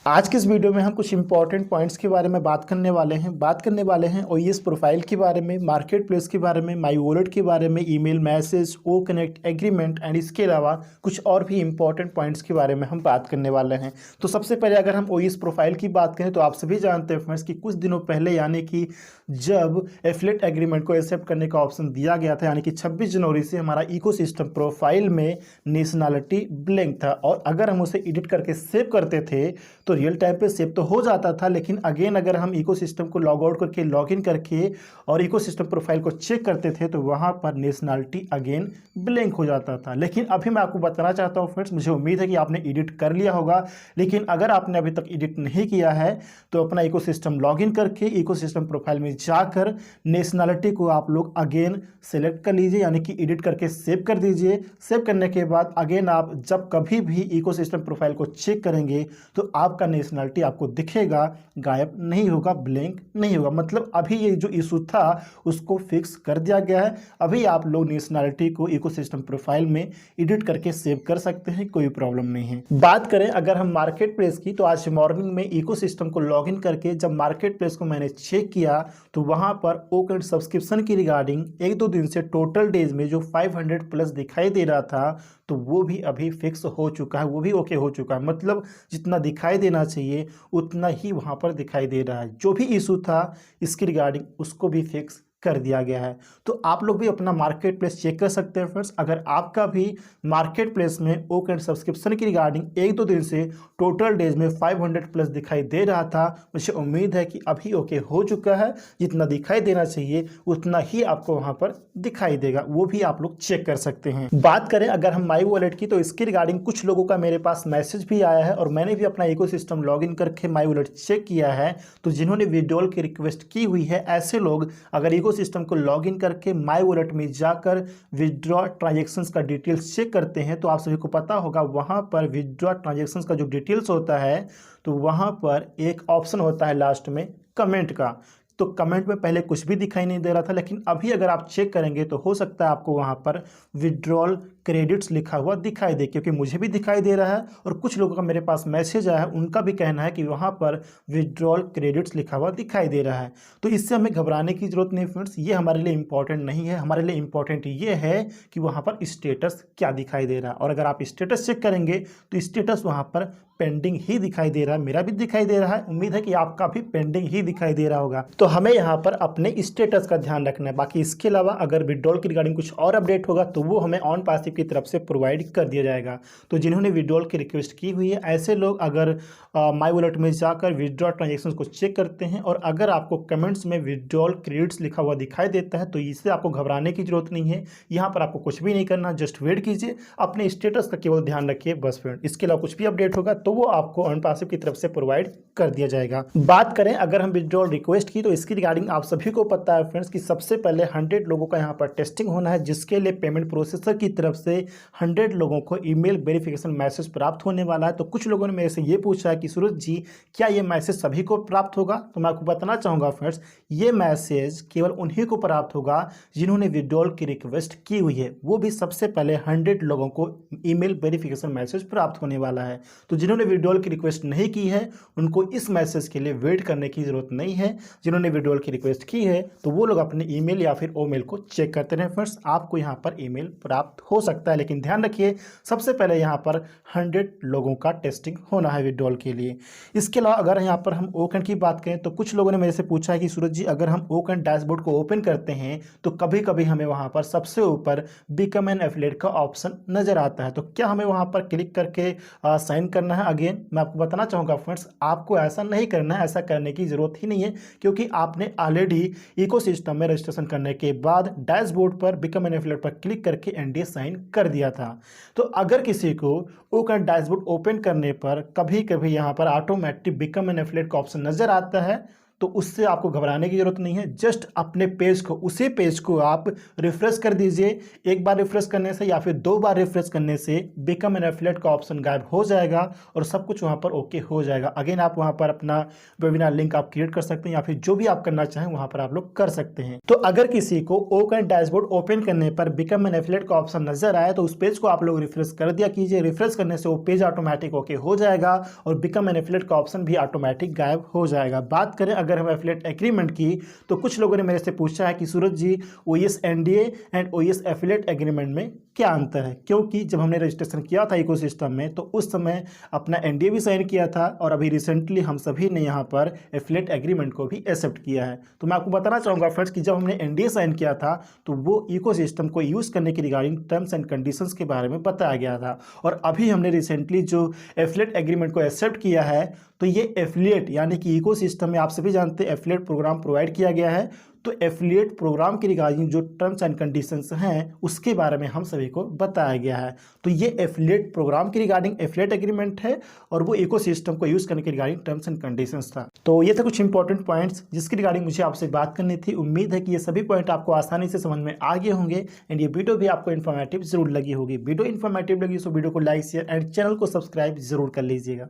आज के इस वीडियो में हम कुछ इंपॉर्टेंट पॉइंट्स के बारे में बात करने वाले हैं ओईएस प्रोफाइल के बारे में, मार्केट प्लेस के बारे में, माई वॉलेट के बारे में, ईमेल मैसेज, ओ कनेक्ट एग्रीमेंट एंड इसके अलावा कुछ और भी इंपॉर्टेंट पॉइंट्स के बारे में हम बात करने वाले हैं। तो सबसे पहले अगर हम ओईएस प्रोफाइल की बात करें तो आप सभी जानते हैं फ्रेंड्स कि कुछ दिनों पहले यानी कि जब एफिलिएट एग्रीमेंट को एक्सेप्ट करने का ऑप्शन दिया गया था, यानी कि 26 जनवरी से हमारा इकोसिस्टम प्रोफाइल में नेशनैलिटी ब्लैंक था और अगर हम उसे एडिट करके सेव करते थे तो रियल टाइम पे सेव तो हो जाता था, लेकिन अगेन अगर हम इकोसिस्टम को लॉग आउट करके लॉगिन करके और इकोसिस्टम प्रोफाइल को चेक करते थे तो वहां पर नेशनैलिटी अगेन ब्लैंक हो जाता था। लेकिन अभी मैं आपको बताना चाहता हूं फ्रेंड्स, मुझे उम्मीद है कि आपने एडिट कर लिया होगा, लेकिन अगर आपने अभी तक एडिट नहीं किया है तो अपना इकोसिस्टम लॉगिन करके इकोसिस्टम प्रोफाइल में जाकर नेशनैलिटी को आप लोग अगेन सेलेक्ट कर लीजिए, यानी कि एडिट करके सेव कर दीजिए। सेव करने के बाद अगेन आप जब कभी भी इकोसिस्टम प्रोफाइल को चेक करेंगे तो आपका नेशनैलिटी आपको दिखेगा, गायब नहीं होगा, ब्लैंक नहीं होगा। मतलब अभी ये जो इशू था उसको फिक्स कर दिया गया है। अभी आप लोग नेशनैलिटी को इकोसिस्टम प्रोफाइल में एडिट करके सेव कर सकते हैं, कोई प्रॉब्लम नहीं है। बात करें अगर हम मार्केट प्लेस की तो आज मॉर्निंग में इकोसिस्टम को लॉगिन करके जब मार्केट प्लेस को मैंने चेक किया तो वहां पर ओकेंड सब्सक्रिप्शन की रिगार्डिंग एक दो दिन से टोटल डेज में जो 500 प्लस दिखाई दे रहा था तो वो भी अभी फिक्स हो चुका है, वो भी ओके हो चुका है। मतलब जितना दिखाई देना चाहिए उतना ही वहां पर दिखाई दे रहा है। जो भी इशू था इसकी रिगार्डिंग उसको भी फिक्स कर दिया गया है। तो आप लोग भी अपना मार्केट प्लेस चेक कर सकते हैं फ्रेंड्स। अगर आपका भी मार्केट प्लेस में ओक एंड सब्सक्रिप्शन की रिगार्डिंग एक दो दिन से टोटल डेज में 500 प्लस दिखाई दे रहा था, मुझे उम्मीद है कि अभी ओके हो चुका है। जितना दिखाई देना चाहिए उतना ही आपको वहां पर दिखाई देगा, वो भी आप लोग चेक कर सकते हैं। बात करें अगर हम माई वॉलेट की तो इसकी रिगार्डिंग कुछ लोगों का मेरे पास मैसेज भी आया है और मैंने भी अपना इकोसिस्टम लॉगिन करके माई वॉलेट चेक किया है। तो जिन्होंने विड्रॉल की रिक्वेस्ट की हुई है ऐसे लोग अगर सिस्टम को लॉगिन करके माई वॉलेट में जाकर विड्रॉ ट्रांजैक्शंस का डिटेल्स चेक करते हैं तो आप सभी को पता होगा वहां पर विड्रॉ ट्रांजैक्शंस का जो डिटेल्स होता है तो वहां पर एक ऑप्शन होता है लास्ट में कमेंट का। तो कमेंट में पहले कुछ भी दिखाई नहीं दे रहा था, लेकिन अभी अगर आप चेक करेंगे तो हो सकता है आपको वहां पर विड्रॉल क्रेडिट्स लिखा हुआ दिखाई दे, क्योंकि मुझे भी दिखाई दे रहा है और कुछ लोगों का मेरे पास मैसेज आया है, उनका भी कहना है कि वहां पर विड्रॉल क्रेडिट्स लिखा हुआ दिखाई दे रहा है। तो इससे हमें घबराने की जरूरत नहीं फ्रेंड्स, ये हमारे लिए इंपॉर्टेंट नहीं है। हमारे लिए इंपॉर्टेंट ये है कि वहां पर स्टेटस क्या दिखाई दे रहा है, और अगर आप स्टेटस चेक करेंगे तो स्टेटस वहां पर पेंडिंग ही दिखाई दे रहा है। मेरा भी दिखाई दे रहा है, उम्मीद है कि आपका भी पेंडिंग ही दिखाई दे रहा होगा। तो हमें यहाँ पर अपने स्टेटस का ध्यान रखना है। बाकी इसके अलावा अगर विड्रॉल की रिगार्डिंग कुछ और अपडेट होगा तो वो हमें ऑन पासिव की तरफ से प्रोवाइड कर दिया जाएगा। तो जिन्होंने विड्रॉल की रिक्वेस्ट की हुई है ऐसे लोग अगर माई वॉलेट में जाकर विड्रॉ ट्रांजेक्शन को चेक करते हैं और अगर आपको कमेंट्स में विड्रॉल क्रेडिट्स लिखा हुआ दिखाई देता है तो इससे आपको घबराने की जरूरत नहीं है। यहाँ पर आपको कुछ भी नहीं करना, जस्ट वेट कीजिए, अपने स्टेटस का केवल ध्यान रखिए बस फ्रेंड। इसके अलावा कुछ भी अपडेट होगा तो वो आपको ऑन पासिव की तरफ से प्रोवाइड कर दिया जाएगा। बात करें अगर हम विड्रॉल रिक्वेस्ट की तो इसकी रिगार्डिंग आप सभी को पता है फ्रेंड्स कि सबसे पहले 100 लोगों का यहाँ पर टेस्टिंग होना है, जिसके लिए पेमेंट प्रोसेसर की तरफ से 100 लोगों को ईमेल वेरिफिकेशन मैसेज प्राप्त होने वाला है। तो कुछ लोगों ने मेरे से ये पूछा है कि सूरज जी क्या ये मैसेज सभी को प्राप्त होगा? तो मैं आपको बताना चाहूँगा फ्रेंड्स, ये मैसेज केवल उन्हीं को प्राप्त होगा जिन्होंने विड्रॉल की रिक्वेस्ट की हुई है। वो भी सबसे पहले 100 लोगों को ईमेल वेरिफिकेशन मैसेज प्राप्त होने वाला है। तो जिन्होंने विड्रॉल की रिक्वेस्ट नहीं की है उनको इस मैसेज के लिए वेट करने की जरूरत नहीं है। जिन्होंने विड्रॉल की रिक्वेस्ट की है तो वो लोग अपने ईमेल या फिर ओमेल को चेक करते रहे फ्रेंड्स, आपको यहाँ पर ईमेल प्राप्त हो सकता है। लेकिन ध्यान रखिए सबसे पहले यहाँ पर 100 लोगों का टेस्टिंग होना है विड्रॉल के लिए। इसके अलावा अगर यहाँ पर हम ओकेंड की बात करें तो कुछ लोगों ने मेरे से पूछा है कि सूरज जी अगर हम ओकेंड डैशबोर्ड को ओपन करते हैं तो कभी कभी हमें वहाँ पर सबसे ऊपर बिकम एन एफिलिएट का ऑप्शन नजर आता है, तो क्या हमें वहाँ पर क्लिक करके साइन करना है? अगेन मैं आपको बताना चाहूँगा फ्रेंड्स, आपको ऐसा नहीं करना है, ऐसा करने की जरूरत ही नहीं है, क्योंकि आपने ऑलरेडी इकोसिस्टम में रजिस्ट्रेशन करने के बाद डैशबोर्ड पर बिकम एन एफिलिएट पर क्लिक करके एनडीए साइन कर दिया था। तो अगर किसी को ओकेंड डैशबोर्ड ओपन करने पर कभी कभी यहाँ पर ऑटोमेटिक बिकम एन एफिलिएट का ऑप्शन नजर आता है तो उससे आपको घबराने की ज़रूरत नहीं है। जस्ट अपने पेज को, उसी पेज को आप रिफ्रेश कर दीजिए। एक बार रिफ्रेश करने से या फिर 2 बार रिफ्रेश करने से बिकम एन एफिलिएट का ऑप्शन गायब हो जाएगा और सब कुछ वहाँ पर ओके हो जाएगा। अगेन आप वहाँ पर अपना वेबिनार लिंक आप क्रिएट कर सकते हैं या फिर जो भी आप करना चाहें वहाँ पर आप लोग कर सकते हैं। तो अगर किसी को ओकन डैशबोर्ड ओपन करने पर बिकम एन एफिलिएट का ऑप्शन नजर आए तो उस पेज को आप लोग रिफ्रेश कर दिया कीजिए। रिफ्रेश करने से वो पेज ऑटोमेटिक ओके हो जाएगा और बिकम एन एफिलिएट का ऑप्शन भी ऑटोमेटिक गायब हो जाएगा। बात करें अगर हम एफिलिएट एग्रीमेंट की, तो कुछ लोगों ने मेरे से पूछा है कि Suraj ji OS NDA and OS affiliate agreement में क्या अंतर है, क्योंकि जब हमने रजिस्ट्रेशन किया था इकोसिस्टम में तो उस समय अपना एनडीए भी साइन किया था और अभी रिसेंटली हम सभी ने यहाँ पर एफिलिएट एग्रीमेंट को भी एक्सेप्ट किया है। तो मैं आपको बताना चाहूँगा फ्रेंड्स कि जब हमने एनडीए साइन किया था तो वो इकोसिस्टम को यूज़ करने के रिगार्डिंग टर्म्स एंड कंडीशंस के बारे में बताया गया था और अभी हमने रिसेंटली जो एफिलिएट एग्रीमेंट को एक्सेप्ट किया है तो ये एफिलिएट यानी कि इकोसिस्टम में आप सभी जानते हैं एफिलिएट प्रोग्राम प्रोवाइड किया गया है। तो एफिलिएट प्रोग्राम की रिगार्डिंग जो टर्म्स एंड कंडीशंस हैं उसके बारे में हम सभी को बताया गया है। तो ये एफिलिएट प्रोग्राम की रिगार्डिंग एफिलिएट एग्रीमेंट है और वो इकोसिस्टम को यूज़ करने के रिगार्डिंग टर्म्स एंड कंडीशंस था। तो ये थे कुछ इंपॉर्टेंट पॉइंट्स जिसकी रिगार्डिंग मुझे आपसे बात करनी थी। उम्मीद है कि ये सभी पॉइंट आपको आसानी से समझ में आ गए होंगे एंड ये वीडियो भी आपको इन्फॉर्मेटिव जरूर लगी होगी। वीडियो इन्फॉर्मेटिव लगी तो वीडियो को लाइक शेयर एंड चैनल को सब्सक्राइब जरूर कर लीजिएगा।